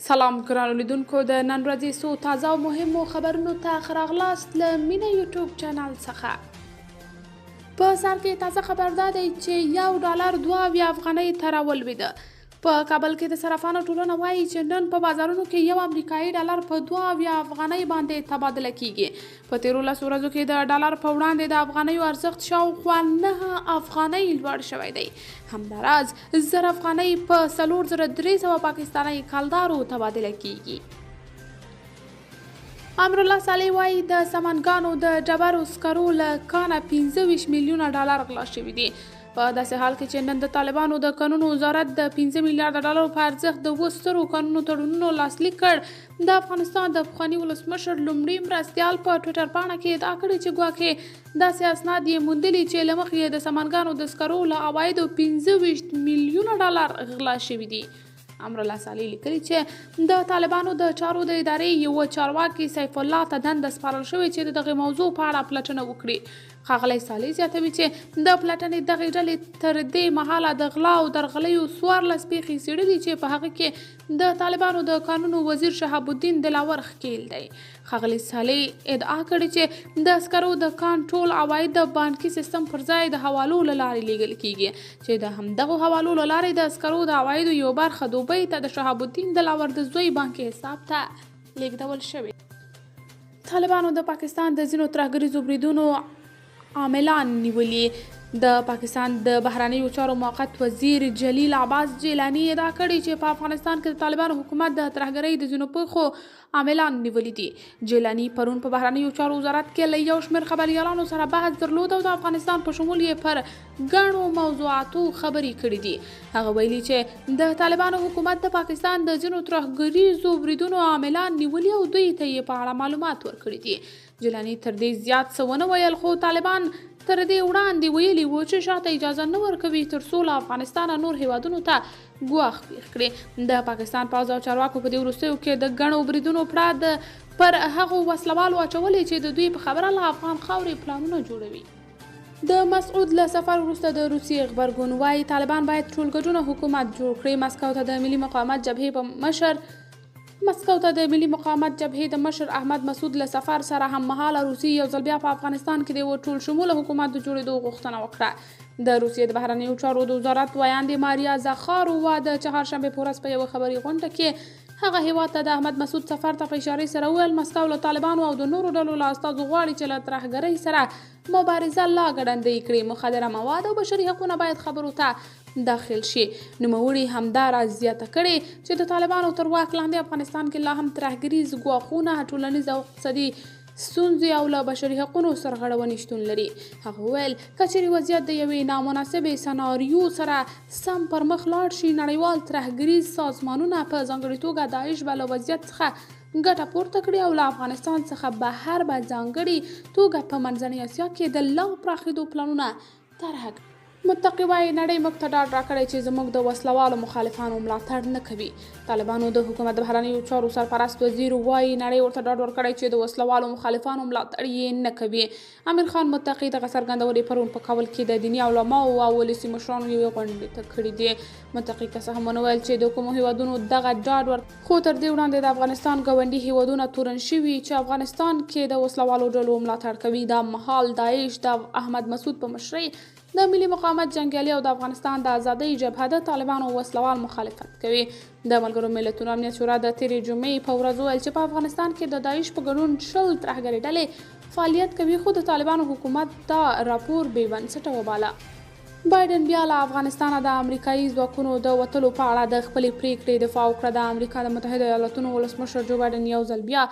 سلام ګرانو لیدونکو د نن ورځې څو تازه او مهمو خبرونو ته ښه راغلاست له مینه یوټیوب چینل څخه. په سر کې تازه خبر دا دی چې $1 2 افغانۍ ته راولوېده. په کابل کې د صرافانو ټولنه وایي چې نن په بازارونو کې یو امریکایي ډالر په 2 افغانۍ باندې تبادله کیږي. په تیرو 10 ورځو کې د ډالر په وړاندې د افغانیو ارزښت شاوخوا 9 افغانۍ لوړ شوی دی. همداراز 1000 افغانۍ په 4300 پاکستاني کلدارو تبادله کیږي. امرالله صالح وایي د سمنګانو د ډبرو سکرو له کانه 25 میلیونه ډالر غلا شوي دي. په داسې حال کې چې نن د طالبانو د کانونو وزارت د 15 میلیارډ ډالرو په ارزښت د 2 سترو کانونو تړونونو لاسلیک کړ. د افغانستان د پخواني ولسمشر لومړي مرستیال په ټویټر پاڼه کې ادعا کړې چې ګواکې داسې اسناد یې موندلي چې له مخې د سمنګانو د سکرو له عوایدو 25 میلیونه ډالر غلا شوي دي. امرالله صالح لیکلي چې د طالبانو د چارو د ادارې یو چارواکي سیف الله ته دنده سپارل شوې چې دغه موضوع په اړه پلټنه وکړي. ښاغلی صالح زیاتوي چې د پلټنې دغې ډلې تر دې مهاله د غلا او درغلیو 14 پیښې څېړلي چې په هغه کې د طالبانو د قانونو وزیر شهاب الدین دلاور ښکېل دی. ښاغلی صالح ادعا کړې چې د سکرو د کان ټول عواید د بانکي سیستم پر ځای د حوالو له لارې لیږل کیږي چې د همدغو حوالو له لارې د سکرو د عوایدو یو برخه دوبۍ ته د شهاب الدین دلاور د زوی بانکي حساب ته لیږدول شوې. طالبانو د پاکستان د ځینو ترهګریزو بریدونو عاملان نیولي. د پاکستان د بهرنیو چارو موقت وزیر جلیل عباس جیلانی ادعا کړې چې په افغانستان کې د طالبانو حکومت د ترهګرۍ د ځینو پیښو عاملان نیولي دي. جیلانی پرون په بهرنیو چارو وزارت کې له یو شمېر خبریالانو سره بحث درلود او د افغانستان په شمول یې پر ګڼو موضوعاتو خبرې کړې دي. هغه ویلي چې د طالبانو حکومت د پاکستان د ځینو ترهګریزو بریدونو عاملان نیولي او دوی ته یې په اړه معلومات ورکړي دي. جیلانی تر دې زیات څه ونه ویل خو طالبان تر دې وړاندې ویلي وو چې شاته اجازه نه ورکوي تر څو له افغانستان نور هیوادونو ته ګواښ پیښ کړي. د پاکستان پوځ او چارواکو په دې وروستیو کې د ګڼو بریدونو پړه پر هغو وسلوالو اچولې چې د دوی په خبره له افغان خاورې پلانونه جوړوي. د مسعود له سفر وروسته د روسیې غبرګون وایي طالبان باید ټولګډونه حکومت جوړ کړي. مسکو ته د ملي مقاومت جبهې د مشر احمد مسعود له سفر سره هم مهاله روسیې یو ځل بیا په افغانستان کې د یو ټول شموله حکومت د جوړېدو غوښتنه وکړه. د روسیې د بهرنیو چارو د وزارت ویاندې ماریا زاخارووا د چهارشنبې په ورځ په یوه خبري غونډه کې هغه هیواد ته د احمد مسعود سفر ته په اشارې سره وویل مسکو له طالبانو او د نورو ډلو له استازو غواړي چې له ترهګرۍ سره مبارزه لا ګړندۍ کړي. مخدره مواد او بشري حقونه باید خبرو ته داخل شي. نوموړي همداراز زیاته کړې چې د طالبانو تر واک لاندې افغانستان کې لا هم ترهګریز ګواښونه ټولنیز او اقتصادي ستونزې او له بشري حقونو سرغړونې شتون لري. هغه وویل که چېرې وضعیت د یوې نامناسبې سناریو سره سم پر مخ لاړ شي نړیوال ترهګریز سازمانونه په ځانګړې توګه داعش به له وضعیت څخه ګټه پورته کړي او له افغانستان څخه بهر به ځانګړې توګه په منځنۍ اسیا کې د لا پراخېدو پلانونه طرحه کړي. متقي وایي نړۍ موږ ته ډاډ راکړی چې زموږ د وسلوالو مخالفانو ملاتړ نه کوي. طالبانو د حکومت د بهرنیو چارو سرپرست وزیر وایي نړۍ ورته ډاډ ورکړی چې د وسلوالو مخالفانو ملاتړ یې نه کوي. امیر خان متقي دغه څرګندونې پرون په کابل کې د دیني علماو او ولسي مشرانو یوې غونډې ته کړې دي. متقي که څه هم ونه ویل چې د کومو هیوادونو دغه ډاډ خو تر دې وړاندې د افغانستان ګاونډي هیوادونه تورن شوي چې افغانستان کې د وسلوالو ډلو ملاتړ کوي. دا مهال داعش د احمد مسعود په مشرۍ د ملي مقاومت جنګیالي او د افغانستان د ازادۍ جبهه د طالبانو وسلوال مخالفت کوي. د ملګرو ملتونو امنیت شورا د تېرې جمعې په ورځ وویل چې په افغانستان کې د داعش په ګډون 20 ترهګرې ډلې فعالیت کوي خو د طالبانو حکومت دا راپور بې بنسټه وباله. بایدن بیا له افغانستانه د امریکایي ځواکونو د وتلو په اړه د خپلې پریکړې دفاع وکړه. د امریکا د متحده ایالاتونو ولسمشر جو بایدن یو ځل بیا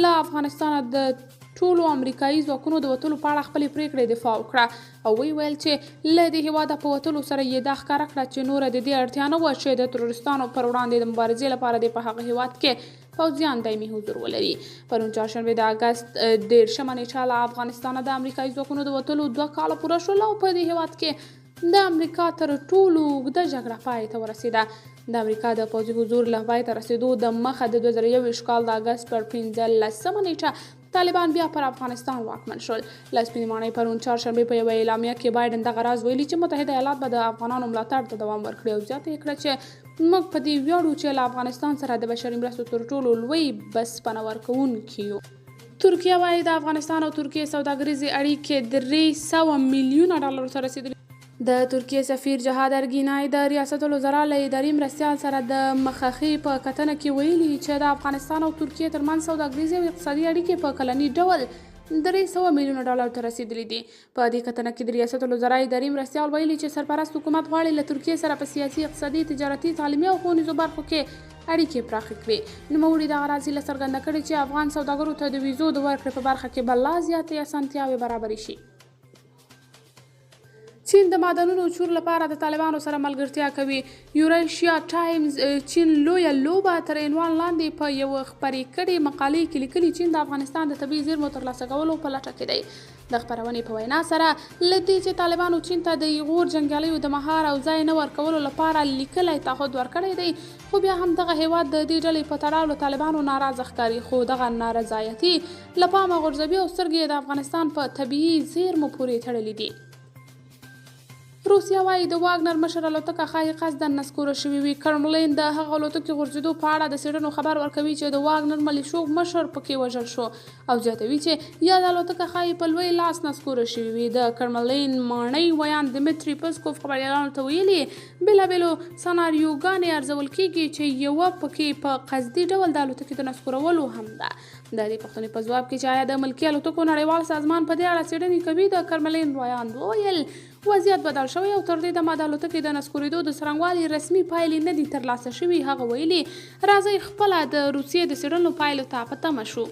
له افغانستانه د ټولو امریکایي ځواکونو د وتلو په اړه خپلې پریکړې دفاع وکړه او ویل چې له دې هېواده په وتلو سره یې دا ښکاره کړه چې نوره د دې اړتیا نه وه چې د تروریستانو پر وړاندې د مبارزې لپاره د په هغه هېواد کې پوځیان دایمي حضور ولري. پرون چهارشنبې د اګست 13 نیټه له افغانستانه د امریکایي ځواکونو د وتلو 2 کاله پوره شول او په دې هېواد کې د امریکا تر ټولو اوږده جګړه پای ته ورسېده. د امریکا د پوځي حضور له پای ته رسېدو د مخه د 2021 کال د اګست پر 15 نیټه طالبان بیا پر افغانستان واکمن شول. لسپینې ماڼۍ پرون چهارشنبې په یوه اعلامیه کې بایدن دغه راز ویلي چې متحده ایالات به د افغانانو ملاتړ ته دوام ورکړي او زیاته یې کړه چې موږ په دې ویاړو چې له افغانستان سره د بشري مرستو تر ټولو لوی بسپنه ورکوونکي یو. ترکیه وايي د افغانستان او ترکیې سوداګریزې اړیکې 300 میلیونه ډالرو ته رسیدلي. د ترکیې سفیر جهاد ارګینای د ریاست الوزرا له اداري مرستیال سره د مخخې په کتنه کې ویلي چې د افغانستان او ترکیې ترمنځ سوداګریزې او اقتصادي اړیکې په کلني ډول 300 میلیونه ډالرو ته رسیدلي دي. په دې کتنه کې د ریاست الوزرا اداري مرستیال ویلي چې سرپرست حکومت غواړي له ترکیې سره په سیاسي، اقتصادي، تجارتي، تعلیمي او ښوونیزو برخو کې اړیکې پراخې کړي. نوموړي دغه راز هیله څرګنده کړې چې افغان سوداګرو ته د ویزو د ورکړې په برخه کې به لا زیاتې اسانتیاوې برابرې شي. چین د معدنونو چور لپاره د طالبانو سره ملګرتیا کوي. یوریشیا ټایمز چین لویه لوبه تر عنوان لاندې په یوه خپرې کړې مقالې کې لیکلي چین د افغانستان د طبیعي زیرمو ترلاسه کولو په لټه کې دی. د خپرونې په وینا سره له دې چې طالبانو چین ته د غور جنګیالیو د مهار او ځای نه ورکولو لپاره لیکلی تعهد ورکړی دی، خو بیا هم دغه هیواد د دې ډلې په تړاو له طالبانو ناراضه ښکاري، خو دغه نارضایتي له پامه غورځوي او سترګې د افغانستان په طبیعي زیرمو پورې تړلې دي. روسیه وايي د واګنر مشر الوتکه ښایي قصدا نسکوره شوې وي. کرملین د هغه الوتکې غورځېدو په اړه د څېړنو خبر ورکوي چې د واګنر ملیشو مشر پکې وژل شو او زیاتوي چې یاده الوتکه ښایي په لوی لاس نسکوره شوې وي. د کرملین ماڼۍ ویان دمیتري پسکوف خبریالانو ته ویلي بېلابېلو سناریوګانې ارزول کېږي چې یوه پکې په قصدي ډول د الوتکې د نسکورولو هم ده. د دې پوښتنې په ځواب کې چې آیا د ملکي الوتکو نړیوال سازمان په دې اړه څېړنې کوي، د کرملین ویان وویل وضعیت بدل شوی او تر دې دمه د الوتکې د نسکورېدو د څرنګوالي رسمي پایلې نه دي ترلاسه شوي. هغه ویلي راځئ خپله د روسیې د څېړنو پایلو ته په تمه شو.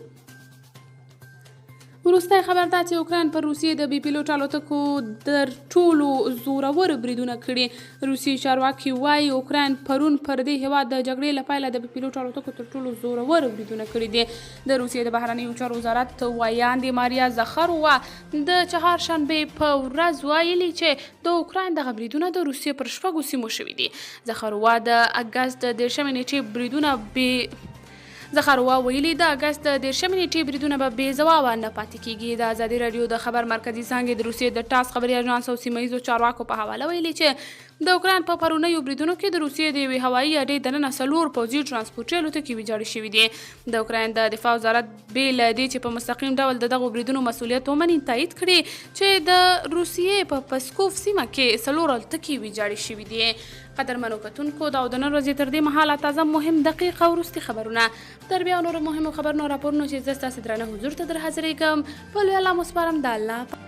وروستی خبر دا چې اوکراین پر روسیې د بې پیلوټ الوتکو در ټولو زورور بریدونه کړي. روسیې چارواکي وایي اوکراین پرون پر دې هېواد د جګړې له پیله د بې پیلوټ الوتکو تر ټولو زورور بریدونه کړي دي. د روسیې د بهرنیو چارو وزارت ویاندې ماریا زخاروا د چهارشنبې په ورځ ویلي چې د اوکراین دغه بریدونه د روسیې پر 6 سیمو شوي دي. زخاروا د اګست 10 نیټې بریدونه زخاروا ویلي د اګست 10 نیټې بریدونه به بې ځوابه نه پاتې کېږي. د ازادي راډیو د خبر مرکزي څانګې د روسیې د ټاس خبري اژانس او سیمه ییزو چارواکو په حواله ویلي چې د اوکراین په پرونیو بریدونو کې د روسیې د یوې هوایي اډې دننه 4 پوځي ټرانسپورټي الوتکې ویجاړې شوي دي. د اوکراین د دفاع وزارت بې له دې چې په مستقیم ډول د دغو بریدونو مسؤلیت ومني تایید کړي چې د روسیې په پسکوف سیمه کې 4 الوتکې ویجاړې شوي دي. قدرمنو کتونکو دا د نن ورځې تر دې مهاله تازه مهم دقیق او وروستي خبرونه تر بیا نورو مهمو خبرونو راپورونو چې زه ستاسې درانه حضور ته در حاضرېږم په لوی الله مو سپارم د الله